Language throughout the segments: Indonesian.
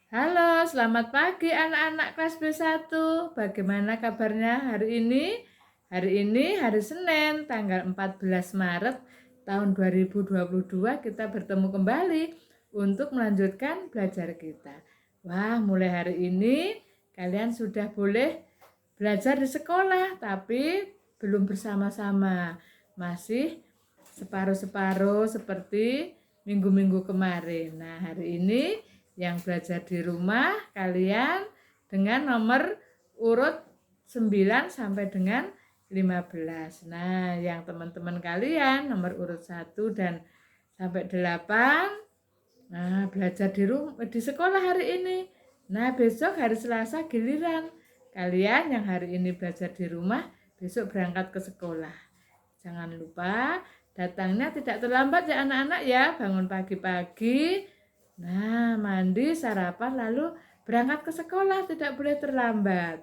Halo, selamat pagi anak-anak kelas B1. Bagaimana kabarnya hari ini? Hari ini hari Senin, tanggal 14 Maret tahun 2022 kita bertemu kembali untuk melanjutkan belajar kita. Wah, mulai hari ini kalian sudah boleh belajar di sekolah, tapi belum bersama-sama. Masih separuh-separuh seperti minggu-minggu kemarin. Nah, hari ini yang belajar di rumah kalian dengan nomor urut 9 sampai dengan 15. Nah, yang teman-teman kalian nomor urut 1 dan sampai 8, nah belajar di sekolah hari ini. Nah, besok hari Selasa giliran kalian yang hari ini belajar di rumah, besok berangkat ke sekolah. Jangan lupa datangnya tidak terlambat ya anak-anak ya, bangun pagi-pagi. Nah, mandi, sarapan, lalu berangkat ke sekolah, tidak boleh terlambat.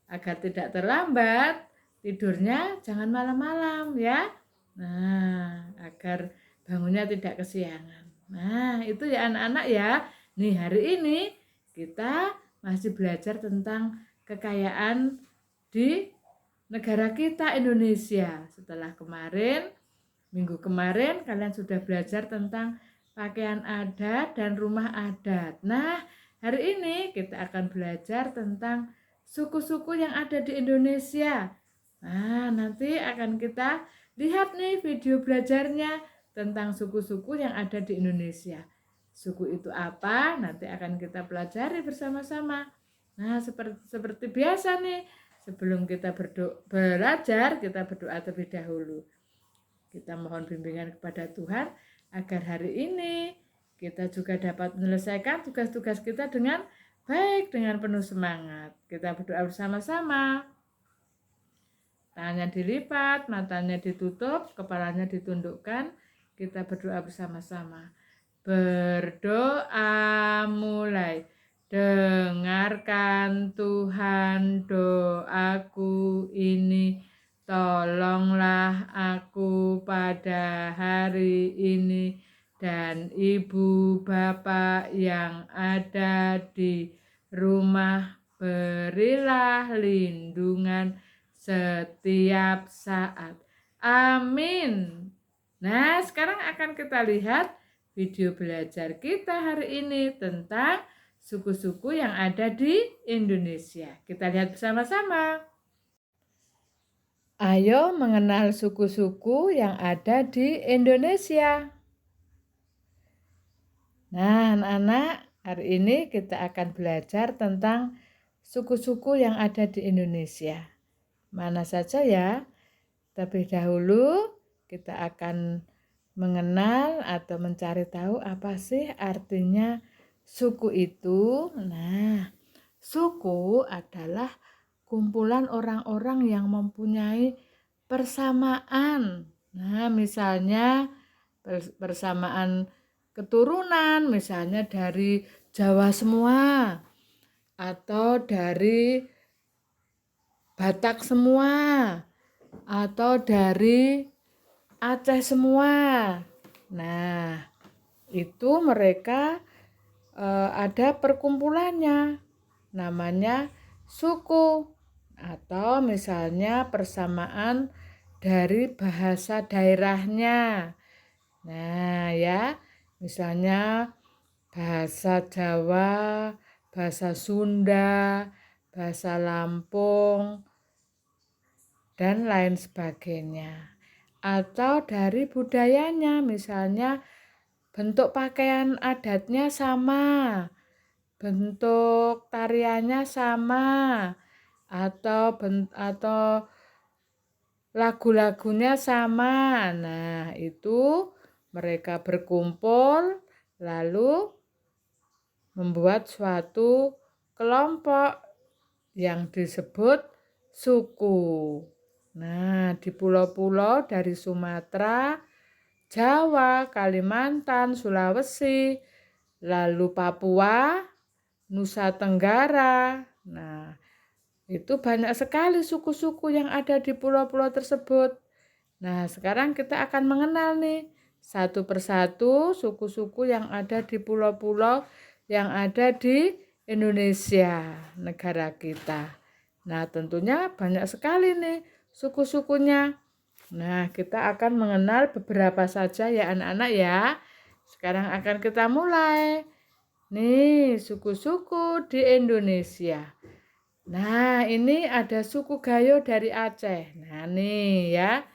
Agar tidak terlambat, tidurnya jangan malam-malam ya. Nah, agar bangunnya tidak kesiangan. Nah, itu ya anak-anak ya. Nih, hari ini kita masih belajar tentang kekayaan di negara kita Indonesia. Setelah minggu kemarin kalian sudah belajar tentang pakaian adat dan rumah adat. Nah, hari ini kita akan belajar tentang suku-suku yang ada di Indonesia. Nah, nanti akan kita lihat nih video belajarnya tentang suku-suku yang ada di Indonesia. Suku itu apa? Nanti akan kita pelajari bersama-sama. Nah, seperti biasa nih, sebelum kita belajar, kita berdoa terlebih dahulu. Kita mohon bimbingan kepada Tuhan agar hari ini kita juga dapat menyelesaikan tugas-tugas kita dengan baik, dengan penuh semangat. Kita berdoa bersama-sama. Tangannya dilipat, matanya ditutup, kepalanya ditundukkan. Kita berdoa bersama-sama. Berdoa mulai. Dengarkan Tuhan doaku ini. Tolonglah aku pada hari ini dan ibu bapak yang ada di rumah, berilah lindungan setiap saat. Amin. Nah, sekarang akan kita lihat video belajar kita hari ini tentang suku-suku yang ada di Indonesia. Kita lihat bersama-sama. Ayo mengenal suku-suku yang ada di Indonesia. Nah, anak-anak, hari ini kita akan belajar tentang suku-suku yang ada di Indonesia. Mana saja ya? Terlebih dahulu kita akan mengenal atau mencari tahu apa sih artinya suku itu. Nah, suku adalah kumpulan orang-orang yang mempunyai persamaan. Nah, misalnya persamaan keturunan, misalnya dari Jawa semua atau dari Batak semua atau dari Aceh semua. Nah, itu mereka ada perkumpulannya, namanya suku, atau misalnya persamaan dari bahasa daerahnya. Nah, ya, misalnya bahasa Jawa, bahasa Sunda, bahasa Lampung, dan lain sebagainya. Atau dari budayanya, misalnya bentuk pakaian adatnya sama, bentuk tariannya sama, atau lagu-lagunya sama. Nah, itu mereka berkumpul lalu membuat suatu kelompok yang disebut suku. Nah, di pulau-pulau dari Sumatera, Jawa, Kalimantan, Sulawesi, lalu Papua, Nusa Tenggara. Nah, itu banyak sekali suku-suku yang ada di pulau-pulau tersebut. Nah, sekarang kita akan mengenal nih satu persatu suku-suku yang ada di pulau-pulau yang ada di Indonesia, negara kita. Nah, tentunya banyak sekali nih suku-sukunya. Nah, kita akan mengenal beberapa saja ya anak-anak ya. Sekarang akan kita mulai. Nih, suku-suku di Indonesia. Nah, ini ada suku Gayo dari Aceh. Nah, nih ya.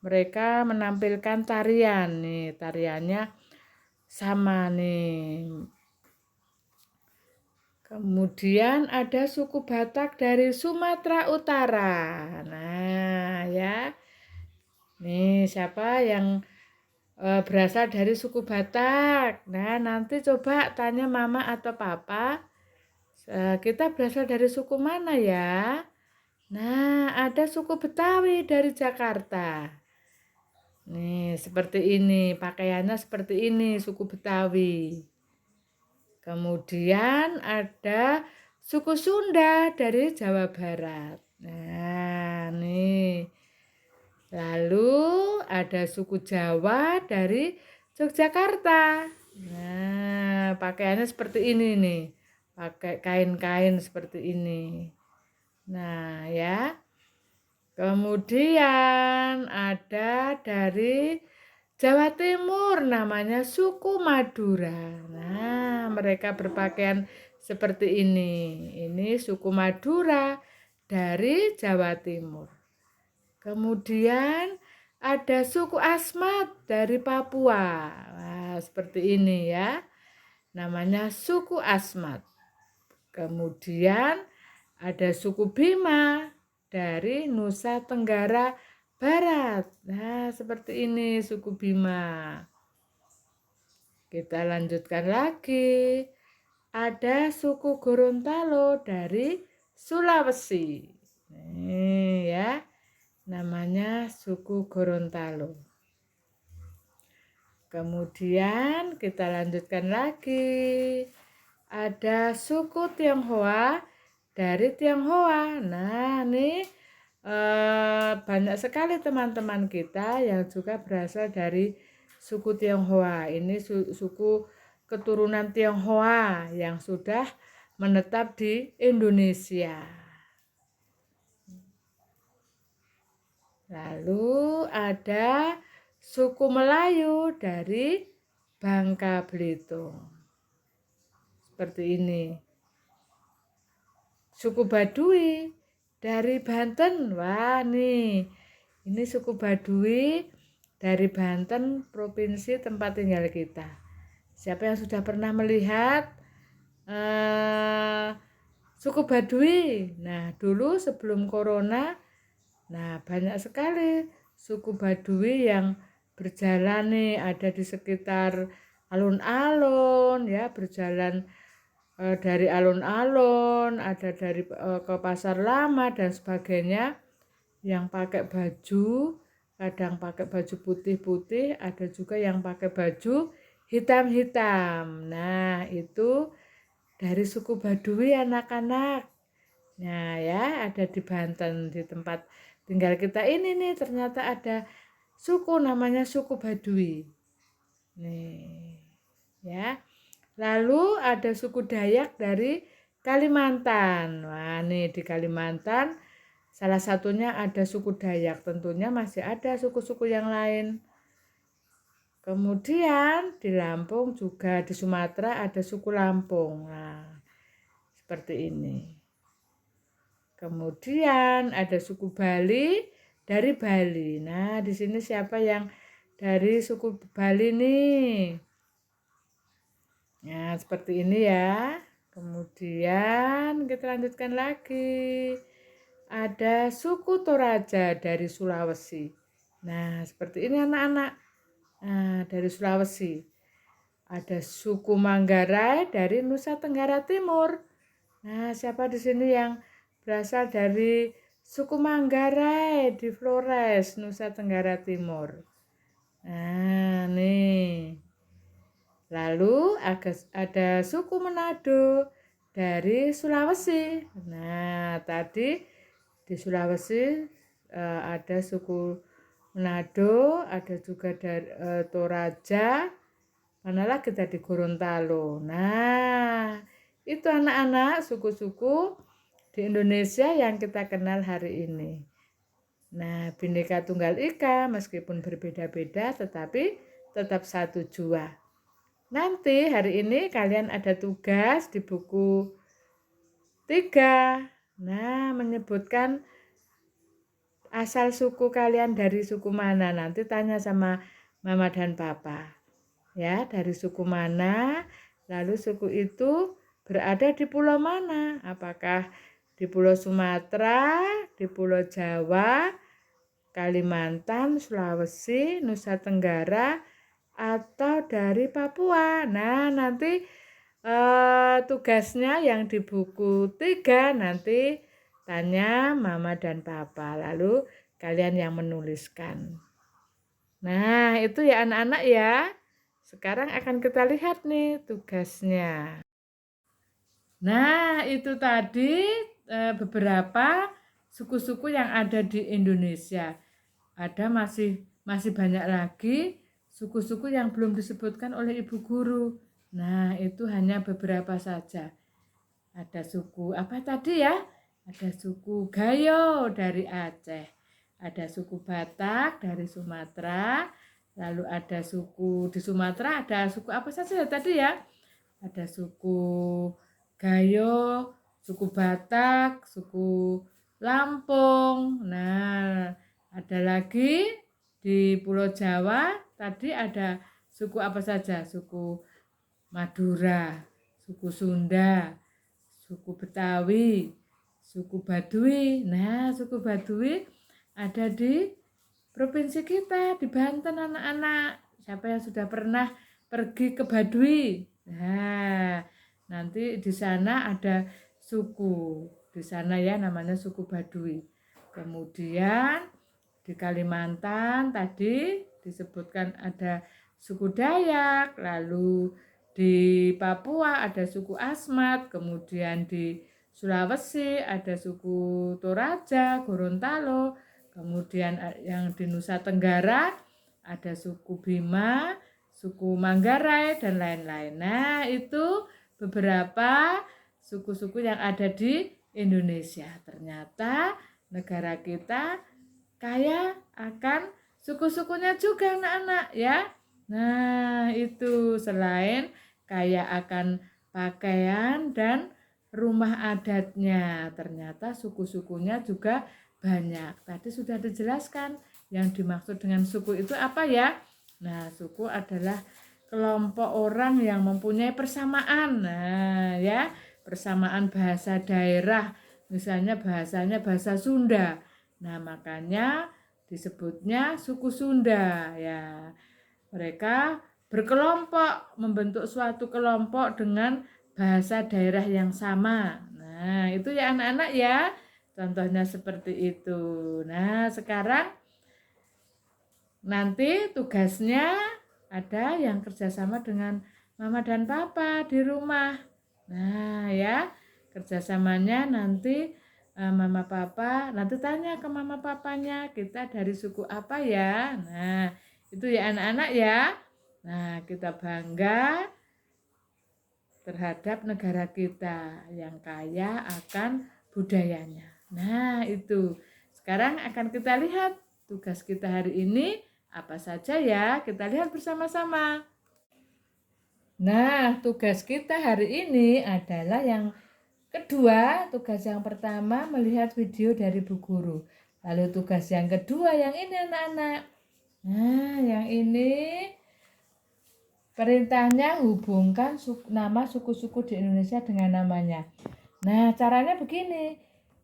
Mereka menampilkan tarian nih. Tariannya sama nih. Kemudian ada suku Batak dari Sumatera Utara. Nah, ya. Nih, siapa yang berasal dari suku Batak? Nah, nanti coba tanya mama atau papa. Kita berasal dari suku mana ya? Nah, ada suku Betawi dari Jakarta. Nih, seperti ini. Pakaiannya seperti ini, suku Betawi. Kemudian ada suku Sunda dari Jawa Barat. Nah, nih. Lalu ada suku Jawa dari Yogyakarta. Nah, pakaiannya seperti ini nih. Pakai kain-kain seperti ini. Nah, ya. Kemudian ada dari Jawa Timur namanya suku Madura. Nah, mereka berpakaian seperti ini. Ini suku Madura dari Jawa Timur. Kemudian ada suku Asmat dari Papua. Nah, seperti ini ya. Namanya suku Asmat. Kemudian ada suku Bima dari Nusa Tenggara Barat. Nah, seperti ini suku Bima. Kita lanjutkan lagi. Ada suku Gorontalo dari Sulawesi. Nih ya. Namanya suku Gorontalo. Kemudian kita lanjutkan lagi. Ada suku Tionghoa dari Tionghoa. Nah, nih banyak sekali teman-teman kita yang juga berasal dari suku Tionghoa. Ini suku keturunan Tionghoa yang sudah menetap di Indonesia. Lalu ada suku Melayu dari Bangka Belitung. Seperti ini. Suku Baduy dari Banten. Wah, nih. Ini suku Baduy dari Banten, provinsi tempat tinggal kita. Siapa yang sudah pernah melihat suku Baduy? Nah, dulu sebelum corona, nah banyak sekali suku Baduy yang berjalan nih, ada di sekitar alun-alun ya, berjalan dari alun-alun, ada dari ke pasar lama dan sebagainya, yang pakai baju, kadang pakai baju putih-putih, ada juga yang pakai baju hitam-hitam. Nah, itu dari suku Baduy anak-anak. Nah, ya, ada di Banten, di tempat tinggal kita ini nih, ternyata ada suku namanya suku Baduy. Nih, ya. Lalu ada suku Dayak dari Kalimantan. Wah, nih di Kalimantan salah satunya ada suku Dayak. Tentunya masih ada suku-suku yang lain. Kemudian di Lampung juga, di Sumatera ada suku Lampung. Nah, seperti ini. Kemudian ada suku Bali dari Bali. Nah, di sini siapa yang dari suku Bali nih? Nah, seperti ini ya. Kemudian kita lanjutkan lagi. Ada suku Toraja dari Sulawesi. Nah, seperti ini anak-anak. Nah, dari Sulawesi. Ada suku Manggarai dari Nusa Tenggara Timur. Nah, siapa di sini yang berasal dari suku Manggarai di Flores, Nusa Tenggara Timur? Nah, nih. Lalu ada suku Manado dari Sulawesi. Nah, tadi di Sulawesi ada suku Manado, ada juga dari Toraja. mana lagi tadi Gorontalo. Nah, itu anak-anak suku-suku di Indonesia yang kita kenal hari ini. Nah, Bhinneka Tunggal Ika meskipun berbeda-beda tetapi tetap satu jua. Nanti hari ini kalian ada tugas di buku 3. Nah, menyebutkan asal suku kalian dari suku mana. Nanti tanya sama mama dan papa. Ya, dari suku mana, lalu suku itu berada di pulau mana. Apakah di Pulau Sumatera, di Pulau Jawa, Kalimantan, Sulawesi, Nusa Tenggara, atau dari Papua. Nah, nanti tugasnya yang di buku 3 nanti tanya mama dan papa, lalu kalian yang menuliskan. Nah, itu ya anak-anak ya. Sekarang akan kita lihat nih tugasnya. Nah, itu tadi beberapa suku-suku yang ada di Indonesia. Ada masih banyak lagi suku-suku yang belum disebutkan oleh ibu guru. Nah, itu hanya beberapa saja. Ada suku apa tadi ya? Ada suku Gayo dari Aceh. Ada suku Batak dari Sumatera. Lalu ada suku di Sumatera, ada suku apa saja tadi ya? Ada suku Gayo, suku Batak, suku Lampung. Nah, ada lagi di Pulau Jawa, tadi ada suku apa saja? Suku Madura, suku Sunda, suku Betawi, suku Baduy. Nah, suku Baduy ada di provinsi kita, di Banten anak-anak. Siapa yang sudah pernah pergi ke Baduy? Nah, nanti di sana ada suku. Di sana ya namanya suku Baduy. Kemudian di Kalimantan tadi disebutkan ada suku Dayak, lalu di Papua ada suku Asmat, kemudian di Sulawesi ada suku Toraja, Gorontalo, kemudian yang di Nusa Tenggara ada suku Bima, suku Manggarai, dan lain-lain. Nah, itu beberapa suku-suku yang ada di Indonesia. Ternyata negara kita kaya akan suku-sukunya juga anak-anak ya. Nah, itu selain kaya akan pakaian dan rumah adatnya, ternyata suku-sukunya juga banyak. Tadi sudah dijelaskan yang dimaksud dengan suku itu apa ya? Nah, suku adalah kelompok orang yang mempunyai persamaan. Nah, ya, persamaan bahasa daerah. Misalnya bahasanya bahasa Sunda. Nah, makanya disebutnya suku Sunda ya. Mereka berkelompok, membentuk suatu kelompok dengan bahasa daerah yang sama. Nah, itu ya anak-anak ya. Contohnya seperti itu. Nah, sekarang nanti tugasnya ada yang kerjasama dengan mama dan papa di rumah. Nah, ya, kerjasamanya nanti mama papa, nanti tanya ke mama papanya, kita dari suku apa ya? Nah, itu ya anak-anak ya. Nah, kita bangga terhadap negara kita yang kaya akan budayanya. Nah, itu. Sekarang akan kita lihat tugas kita hari ini apa saja ya. Kita lihat bersama-sama. Nah, tugas kita hari ini adalah yang kedua. Tugas yang pertama melihat video dari Bu Guru. Lalu tugas yang kedua yang ini anak-anak. Nah, yang ini perintahnya hubungkan nama suku-suku di Indonesia dengan namanya. Nah, caranya begini.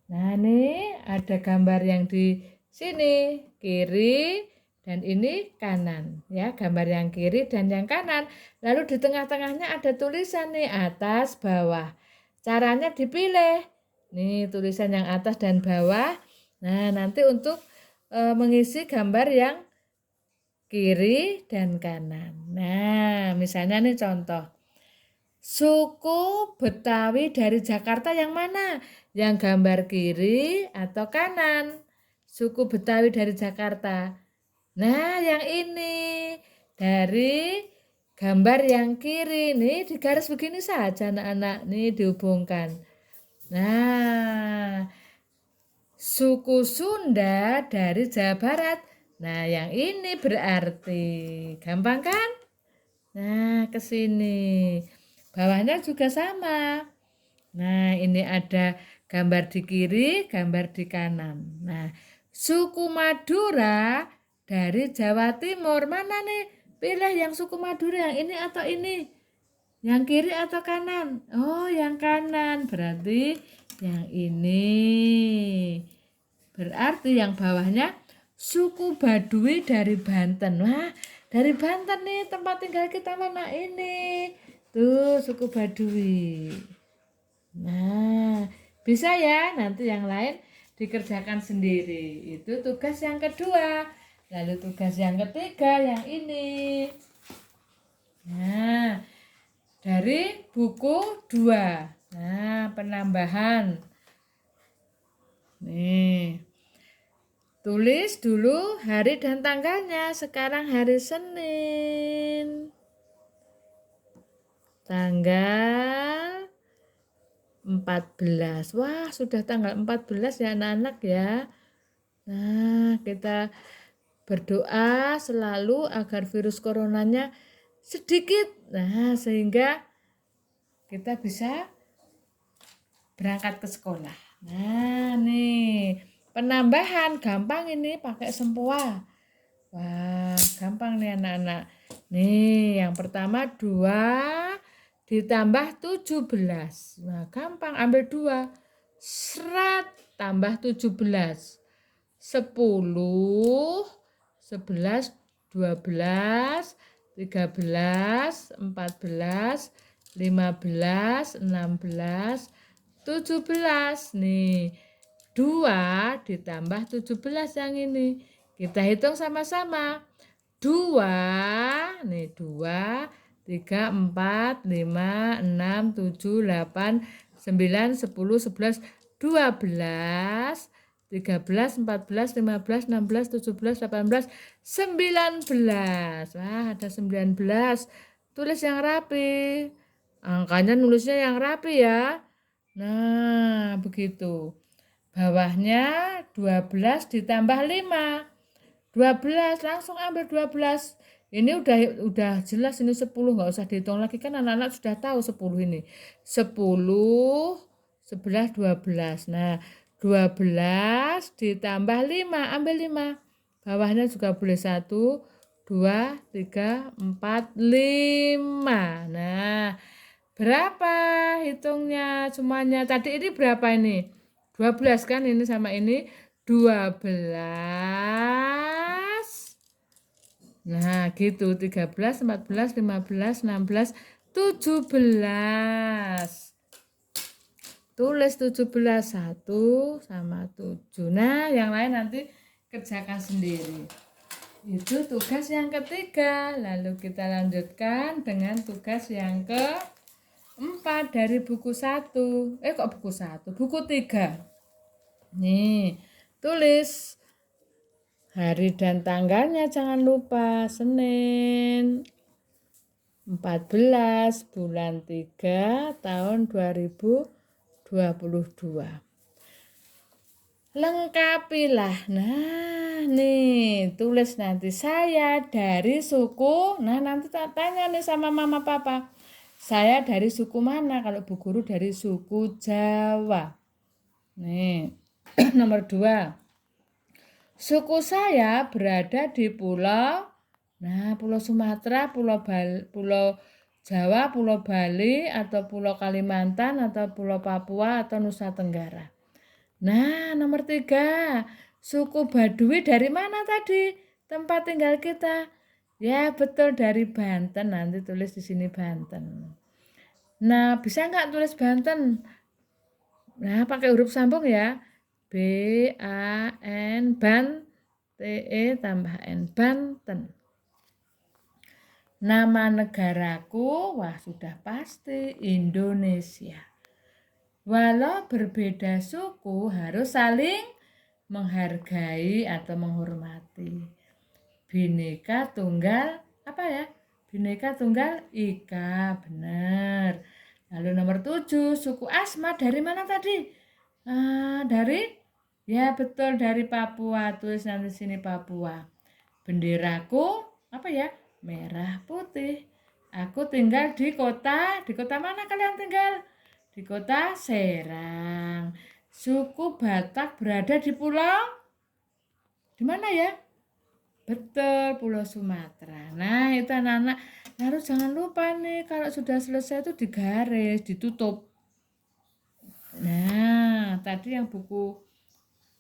Nah, ini ada gambar yang di sini, kiri dan ini kanan. Ya, gambar yang kiri dan yang kanan. Lalu di tengah-tengahnya ada tulisan nih, atas, bawah. Caranya dipilih. Nih, tulisan yang atas dan bawah. Nah, nanti untuk mengisi gambar yang kiri dan kanan. Nah, misalnya nih contoh. Suku Betawi dari Jakarta yang mana? Yang gambar kiri atau kanan? Suku Betawi dari Jakarta. Nah, yang ini dari gambar yang kiri. Nih di garis begini saja anak-anak. Nih dihubungkan. Nah, suku Sunda dari Jawa Barat. Nah, yang ini berarti gampang kan? Nah, ke sini. Bawahnya juga sama. Nah, ini ada gambar di kiri, gambar di kanan. Nah, suku Madura dari Jawa Timur. Mana nih? Pilih yang suku Madura, yang ini atau ini? Yang kiri atau kanan? Oh, yang kanan. Berarti yang ini. Berarti yang bawahnya suku Baduy dari Banten. Wah, dari Banten nih tempat tinggal kita mana ini? Tuh, suku Baduy. Nah, bisa ya, nanti yang lain dikerjakan sendiri. Itu tugas yang kedua. Lalu tugas yang ketiga yang ini. Nah, dari buku 2. Nah, penambahan. Nih. Tulis dulu hari dan tanggalnya. Sekarang hari Senin. Tanggal 14. Wah, sudah tanggal 14 ya anak-anak ya. Nah, kita berdoa selalu agar virus coronanya sedikit. Nah, sehingga kita bisa berangkat ke sekolah. Nah, nih penambahan gampang ini pakai sempoa. Wah, gampang nih anak-anak. Nih, yang pertama 2 ditambah 17. Nah, gampang ambil 2. Serat tambah 17. 10, 11, 12, 13, 14, 15, 16, 17. Nih, 2 ditambah 17 yang ini. Kita hitung sama-sama. 2, nih 2, 3, 4, 5, 6, 7, 8, 9, 10, 11, 12, 13, 14, 15, 16, 17, 18, 19. Wah, ada 19. Tulis yang rapi. Angkanya nulisnya yang rapi ya. Nah, begitu. Bawahnya 12 ditambah 5. 12, langsung ambil 12. Ini udah jelas ini 10, nggak usah dihitung lagi kan anak-anak sudah tahu 10 ini. 10, 11, 12. Nah, 12 ditambah 5, ambil 5. Bawahnya juga boleh 1, 2, 3, 4, 5. Nah, berapa hitungnya semuanya? Tadi ini berapa ini? 12 kan ini sama ini 12. Nah, gitu 13, 14, 15, 16, 17. Tulis 17 1 sama 7. Nah, yang lain nanti kerjakan sendiri. Itu tugas yang ketiga. Lalu kita lanjutkan dengan tugas yang keempat dari buku 1. Kok buku 1? Buku 3. Nih, tulis hari dan tanggalnya jangan lupa. Senin 14 bulan 3 tahun 2022. Lengkapilah. Nah, nih tulis nanti saya dari suku. Nah, nanti tanya nih sama mama papa. Saya dari suku mana? Kalau Bu Guru dari suku Jawa. Nih, nomor 2. Suku saya berada di pulau. Nah, Pulau Sumatera, Pulau Jawa, Pulau Bali, atau Pulau Kalimantan, atau Pulau Papua, atau Nusa Tenggara. Nah, nomor 3. Suku Baduy dari mana tadi? Tempat tinggal kita. Ya, betul dari Banten. Nanti tulis di sini Banten. Nah, bisa nggak tulis Banten? Nah, pakai huruf sambung ya. B, A, N, Ban, T, E, tambah N, Banten. Nama negaraku, wah sudah pasti Indonesia. Walau berbeda suku harus saling menghargai atau menghormati. Bhinneka Tunggal apa ya? Bineka Tunggal Ika, benar. Lalu nomor 7, suku Asmat dari mana tadi? Dari, ya betul, dari Papua. Tulis nanti sini Papua. Benderaku, apa ya? Merah putih. Aku tinggal di kota mana kalian tinggal? Di kota Serang. Suku Batak berada di pulau, di mana ya? Betul, Pulau Sumatera. Nah, itu anak-anak harus jangan lupa nih kalau sudah selesai itu digaris, ditutup. Nah, tadi yang buku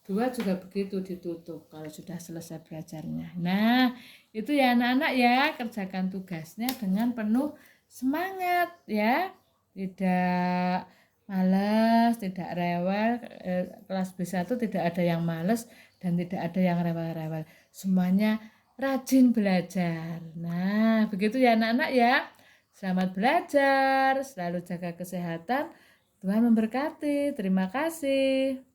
2 juga begitu ditutup kalau sudah selesai belajarnya. Nah, itu ya anak-anak ya, kerjakan tugasnya dengan penuh semangat ya. Tidak malas, tidak rewel. Kelas B1 tidak ada yang malas dan tidak ada yang rewel-rewel. Semuanya rajin belajar. Nah, begitu ya anak-anak ya. Selamat belajar, selalu jaga kesehatan. Tuhan memberkati. Terima kasih.